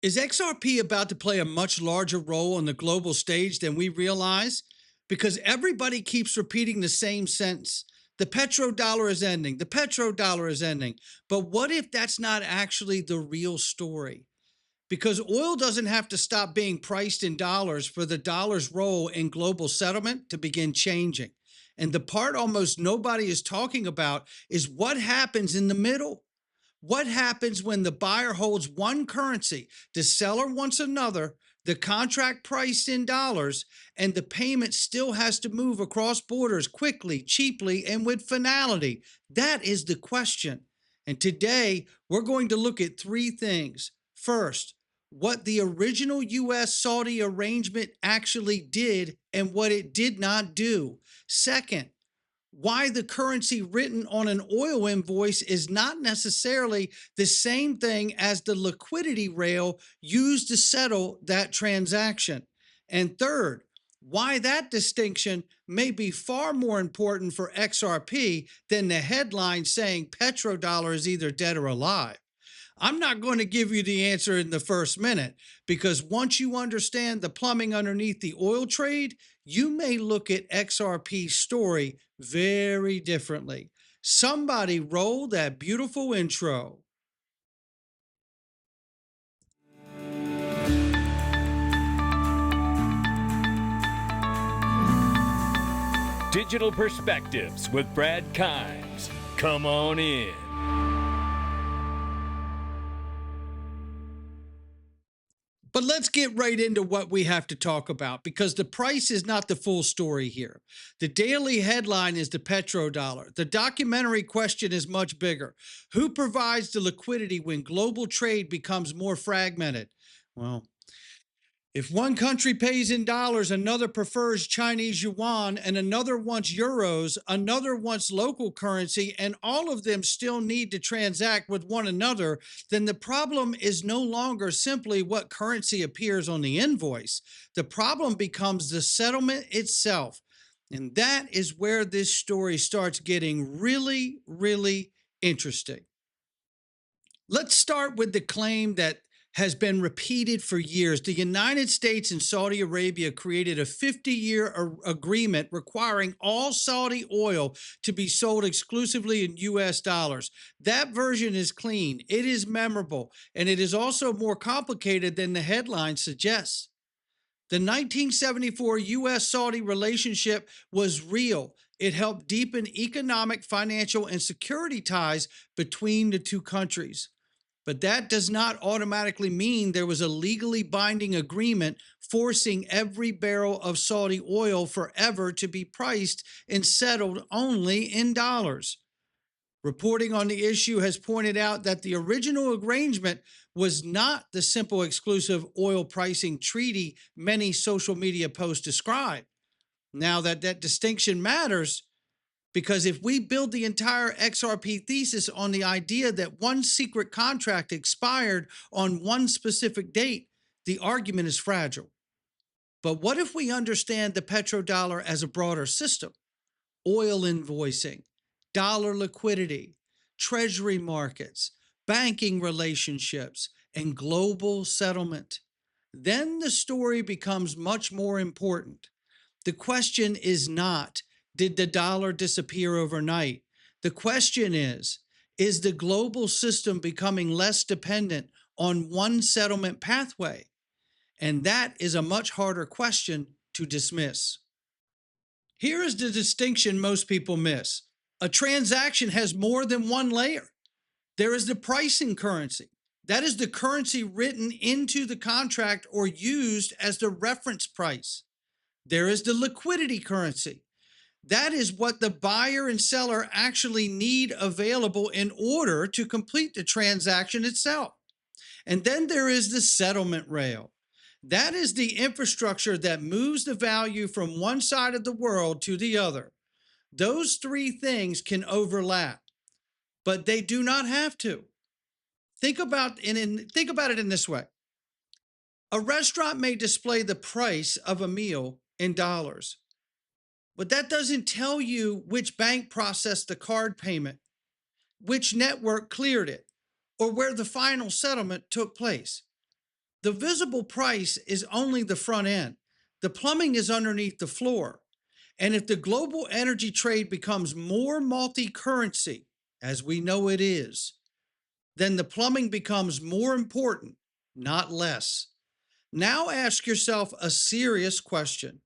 Is XRP about to play a much larger role on the global stage than we realize? Because everybody keeps repeating the same sentence. The petrodollar is ending. The petrodollar is ending. But what if that's not actually the real story? Because oil doesn't have to stop being priced in dollars for the dollar's role in global settlement to begin changing. And the part almost nobody is talking about is what happens in the middle. What happens when the buyer holds one currency, the seller wants another, the contract priced in dollars, and the payment still has to move across borders quickly, cheaply, and with finality? That is the question. And today, we're going to look at three things. First, what the original US Saudi arrangement actually did and what it did not do. Second, why the currency written on an oil invoice is not necessarily the same thing as the liquidity rail used to settle that transaction. And third, why that distinction may be far more important for XRP than the headline saying petrodollar is either dead or alive. I'm not going to give you the answer in the first minute because once you understand the plumbing underneath the oil trade, you may look at XRP's story very differently. Somebody roll that beautiful intro. Digital Perspectives with Brad Kimes. Come on in. But let's get right into what we have to talk about because the price is not the full story here. The daily headline is the petrodollar. The documentary question is much bigger. Who provides the liquidity when global trade becomes more fragmented? Well, if one country pays in dollars, another prefers Chinese yuan, and another wants euros, another wants local currency, and all of them still need to transact with one another, then the problem is no longer simply what currency appears on the invoice. The problem becomes the settlement itself. And that is where this story starts getting really, really interesting. Let's start with the claim that has been repeated for years. The United States and Saudi Arabia created a 50-year agreement requiring all Saudi oil to be sold exclusively in US dollars. That version is clean, it is memorable, and it is also more complicated than the headline suggests. The 1974 US Saudi relationship was real. It helped deepen economic, financial, and security ties between the two countries. But that does not automatically mean there was a legally binding agreement forcing every barrel of Saudi oil forever to be priced and settled only in dollars. Reporting on the issue has pointed out that the original arrangement was not the simple exclusive oil pricing treaty many social media posts describe. Now that distinction matters, because if we build the entire XRP thesis on the idea that one secret contract expired on one specific date, the argument is fragile. But what if we understand the petrodollar as a broader system? Oil invoicing, dollar liquidity, treasury markets, banking relationships, and global settlement. Then the story becomes much more important. The question is not, did the dollar disappear overnight? The question is the global system becoming less dependent on one settlement pathway? And that is a much harder question to dismiss. Here is the distinction most people miss. A transaction has more than one layer. There is the pricing currency. That is the currency written into the contract or used as the reference price. There is the liquidity currency. That is what the buyer and seller actually need available in order to complete the transaction itself. And then there is the settlement rail. That is the infrastructure that moves the value from one side of the world to the other. Those three things can overlap, but they do not have to. Think about it in this way. A restaurant may display the price of a meal in dollars, but that doesn't tell you which bank processed the card payment, which network cleared it, or where the final settlement took place. The visible price is only the front end. The plumbing is underneath the floor. And if the global energy trade becomes more multi currency, as we know it is, then the plumbing becomes more important, not less. Now ask yourself a serious question.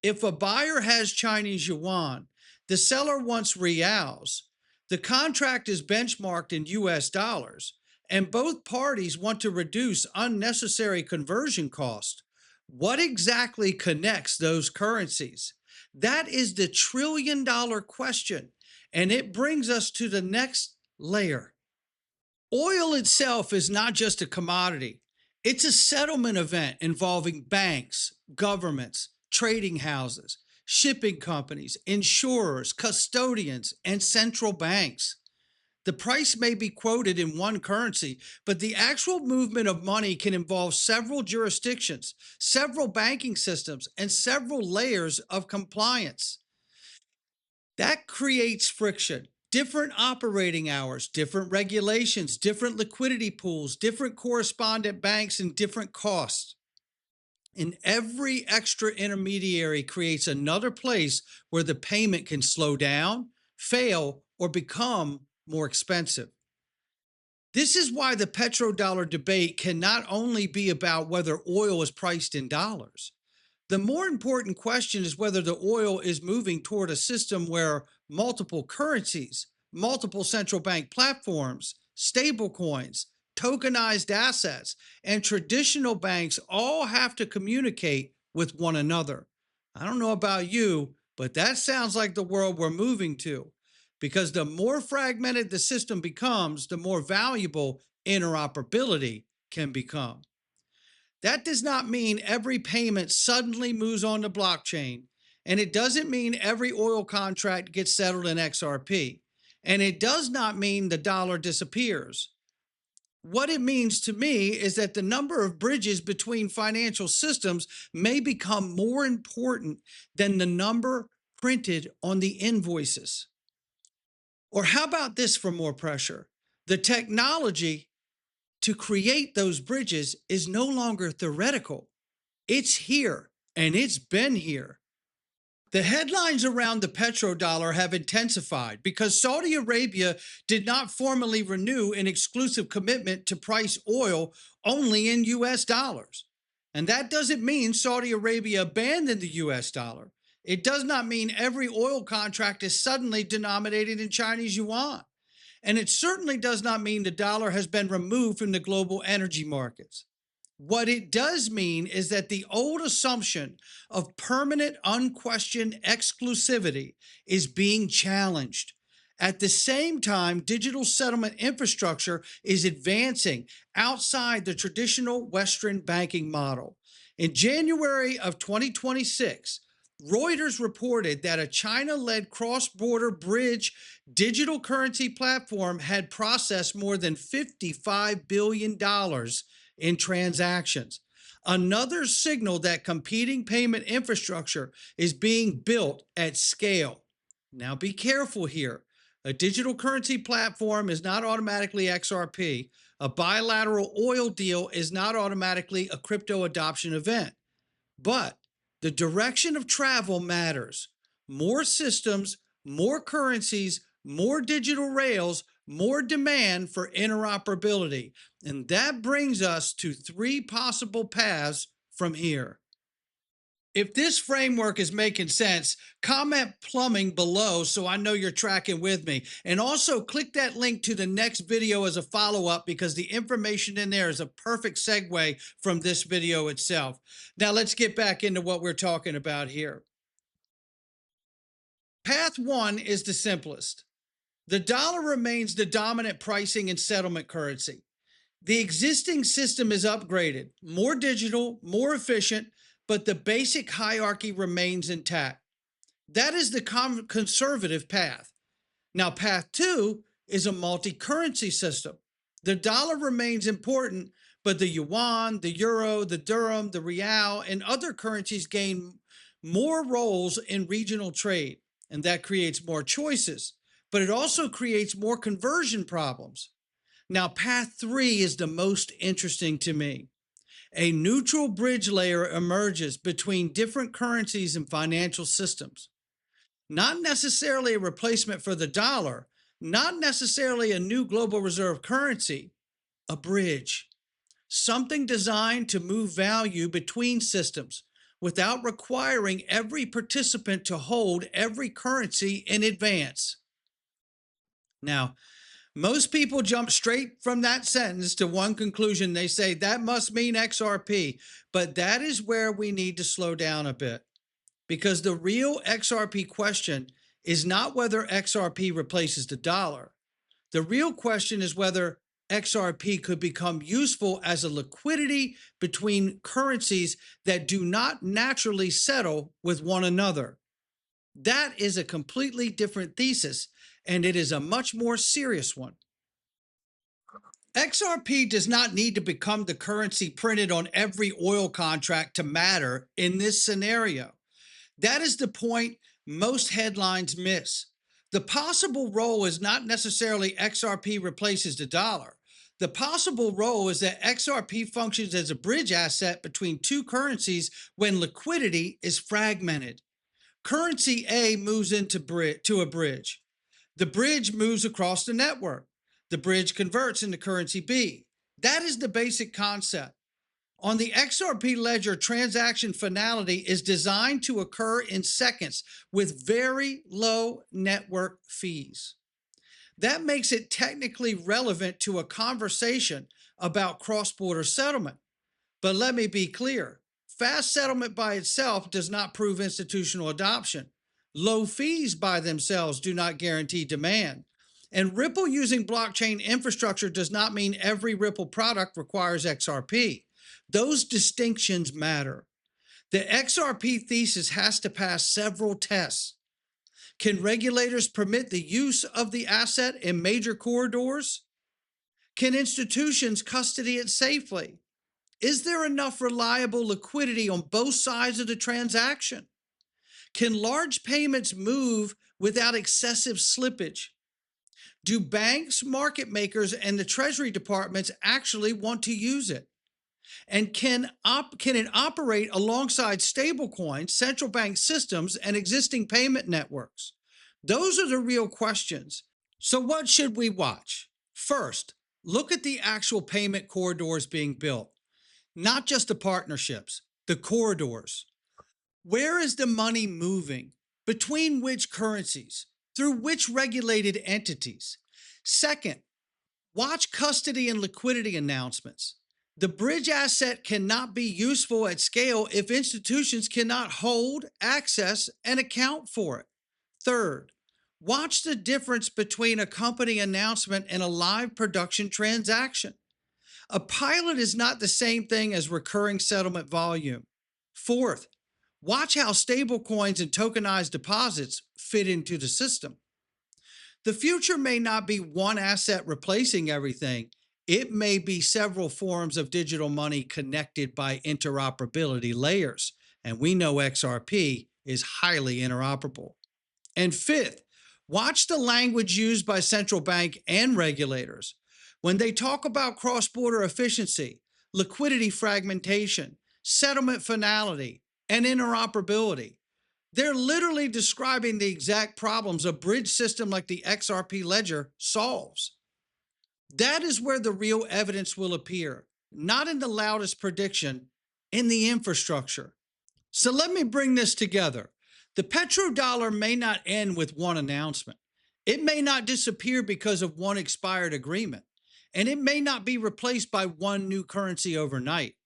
If a buyer has Chinese yuan, the seller wants reals, the contract is benchmarked in US dollars, and both parties want to reduce unnecessary conversion cost, what exactly connects those currencies? That is the $1 trillion question. And it brings us to the next layer. Oil itself is not just a commodity, it's a settlement event involving banks, governments, trading houses, shipping companies, insurers, custodians, and central banks. The price may be quoted in one currency, but the actual movement of money can involve several jurisdictions, several banking systems, and several layers of compliance. That creates friction. Different operating hours, different regulations, different liquidity pools, different correspondent banks, and different costs. And every extra intermediary creates another place where the payment can slow down, fail, or become more expensive. This is why the petrodollar debate can not only be about whether oil is priced in dollars. The more important question is whether the oil is moving toward a system where multiple currencies, multiple central bank platforms, stablecoins, tokenized assets, and traditional banks all have to communicate with one another. I don't know about you, but that sounds like the world we're moving to. Because the more fragmented the system becomes, the more valuable interoperability can become. That does not mean every payment suddenly moves on the blockchain, and it doesn't mean every oil contract gets settled in XRP, and it does not mean the dollar disappears. What it means to me is that the number of bridges between financial systems may become more important than the number printed on the invoices. Or how about this for more pressure? The technology to create those bridges is no longer theoretical. It's here and it's been here. The headlines around the petrodollar have intensified because Saudi Arabia did not formally renew an exclusive commitment to price oil only in US dollars. And that doesn't mean Saudi Arabia abandoned the US dollar. It does not mean every oil contract is suddenly denominated in Chinese yuan. And it certainly does not mean the dollar has been removed from the global energy markets. What it does mean is that the old assumption of permanent, unquestioned exclusivity is being challenged. At the same time, digital settlement infrastructure is advancing outside the traditional Western banking model. In January of 2026, Reuters reported that a China led cross border bridge digital currency platform had processed more than $55 billion in transactions. Another signal that competing payment infrastructure is being built at scale. Now, be careful here. A digital currency platform is not automatically XRP. A bilateral oil deal is not automatically a crypto adoption event. But the direction of travel matters. More systems, more currencies, more digital rails, more demand for interoperability. And that brings us to three possible paths from here. If this framework is making sense, comment plumbing below so I know you're tracking with me. And also click that link to the next video as a follow-up because the information in there is a perfect segue from this video itself. Now let's get back into what we're talking about here. Path one is the simplest. The dollar remains the dominant pricing and settlement currency. The existing system is upgraded, more digital, more efficient, but the basic hierarchy remains intact. That is the conservative path. Now, path two is a multi-currency system. The dollar remains important, but the yuan, the euro, the dirham, the real, and other currencies gain more roles in regional trade, and that creates more choices, but it also creates more conversion problems. Now, path three is the most interesting to me. A neutral bridge layer emerges between different currencies and financial systems. Not necessarily a replacement for the dollar, not necessarily a new global reserve currency, a bridge. Something designed to move value between systems without requiring every participant to hold every currency in advance. Now, most people jump straight from that sentence to one conclusion. They say that must mean XRP, but that is where we need to slow down a bit because the real XRP question is not whether XRP replaces the dollar. The real question is whether XRP could become useful as a liquidity between currencies that do not naturally settle with one another. That is a completely different thesis, and it is a much more serious one. XRP does not need to become the currency printed on every oil contract to matter in this scenario. That is the point most headlines miss. The possible role is not necessarily XRP replaces the dollar. The possible role is that XRP functions as a bridge asset between two currencies when liquidity is fragmented. Currency A moves to a bridge. The bridge moves across the network. The bridge converts into currency B. That is the basic concept. On the XRP ledger, transaction finality is designed to occur in seconds with very low network fees. That makes it technically relevant to a conversation about cross-border settlement. But let me be clear, fast settlement by itself does not prove institutional adoption. Low fees by themselves do not guarantee demand. And Ripple using blockchain infrastructure does not mean every Ripple product requires XRP. Those distinctions matter. The XRP thesis has to pass several tests. Can regulators permit the use of the asset in major corridors? Can institutions custody it safely? Is there enough reliable liquidity on both sides of the transaction? Can large payments move without excessive slippage? Do banks, market makers, and the Treasury departments actually want to use it? And can it operate alongside stablecoins, central bank systems, and existing payment networks? Those are the real questions. So what should we watch? First, look at the actual payment corridors being built, not just the partnerships, the corridors. Where is the money moving? Between which currencies? Through which regulated entities? Second, watch custody and liquidity announcements. The bridge asset cannot be useful at scale if institutions cannot hold, access, and account for it. Third, watch the difference between a company announcement and a live production transaction. A pilot is not the same thing as recurring settlement volume. Fourth, watch how stablecoins and tokenized deposits fit into the system. The future may not be one asset replacing everything. It may be several forms of digital money connected by interoperability layers. And we know XRP is highly interoperable. And fifth, watch the language used by central bank and regulators. When they talk about cross-border efficiency, liquidity fragmentation, settlement finality, and interoperability, they're literally describing the exact problems a bridge system like the XRP ledger solves. That is where the real evidence will appear, not in the loudest prediction, in the infrastructure. So let me bring this together. The petrodollar may not end with one announcement. It may not disappear because of one expired agreement, and it may not be replaced by one new currency overnight.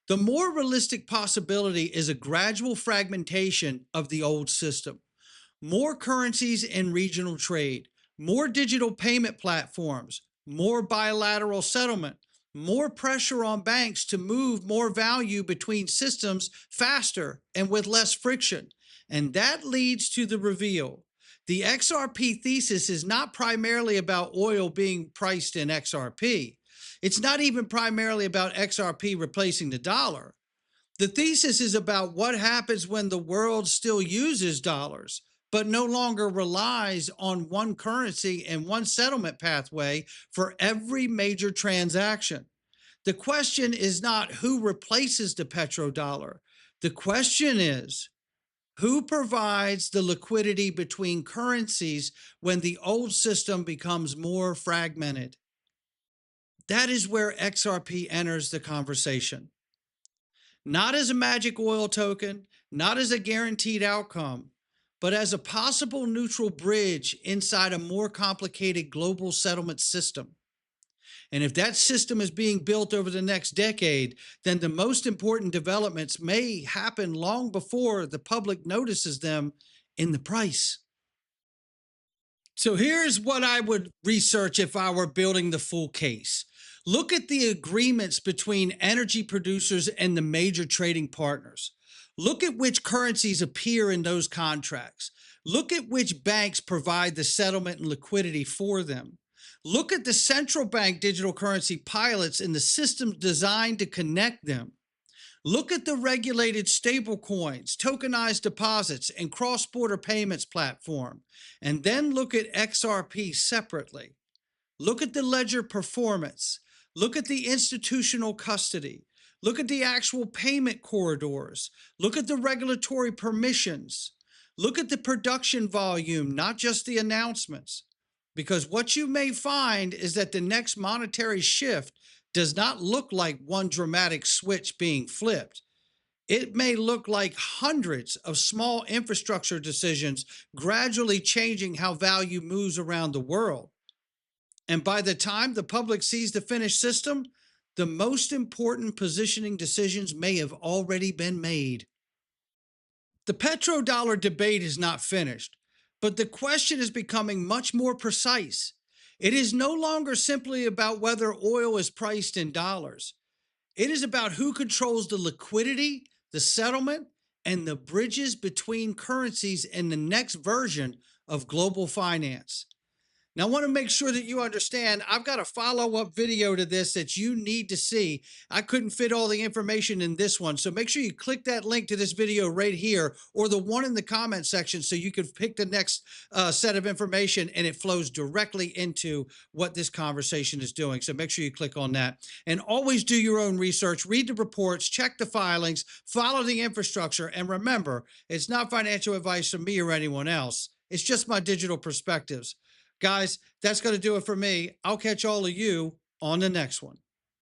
The more realistic possibility is a gradual fragmentation of the old system. More currencies in regional trade, more digital payment platforms, more bilateral settlement, more pressure on banks to move more value between systems faster and with less friction. And that leads to the reveal. The XRP thesis is not primarily about oil being priced in XRP. It's not even primarily about XRP replacing the dollar. The thesis is about what happens when the world still uses dollars, but no longer relies on one currency and one settlement pathway for every major transaction. The question is not who replaces the petrodollar. The question is who provides the liquidity between currencies when the old system becomes more fragmented. That is where XRP enters the conversation. Not as a magic oil token, not as a guaranteed outcome, but as a possible neutral bridge inside a more complicated global settlement system. And if that system is being built over the next decade, then the most important developments may happen long before the public notices them in the price. So here's what I would research if I were building the full case. Look at the agreements between energy producers and the major trading partners. Look at which currencies appear in those contracts. Look at which banks provide the settlement and liquidity for them. Look at the central bank digital currency pilots and the systems designed to connect them. Look at the regulated stablecoins, tokenized deposits, and cross border payments platform. And then look at XRP separately. Look at the ledger performance. Look at the institutional custody. Look at the actual payment corridors. Look at the regulatory permissions. Look at the production volume, not just the announcements. Because what you may find is that the next monetary shift does not look like one dramatic switch being flipped. It may look like hundreds of small infrastructure decisions gradually changing how value moves around the world. And by the time the public sees the finished system, the most important positioning decisions may have already been made. The petrodollar debate is not finished, but the question is becoming much more precise. It is no longer simply about whether oil is priced in dollars. It is about who controls the liquidity, the settlement, and the bridges between currencies in the next version of global finance. Now, I want to make sure that you understand I've got a follow-up video to this that you need to see. I couldn't fit all the information in this one, so make sure you click that link to this video right here or the one in the comment section so you can pick the next set of information and it flows directly into what this conversation is doing. So make sure you click on that. And always do your own research, read the reports, check the filings, follow the infrastructure, and remember, it's not financial advice from me or anyone else. It's just my digital perspectives. Guys, that's going to do it for me. I'll catch all of you on the next one.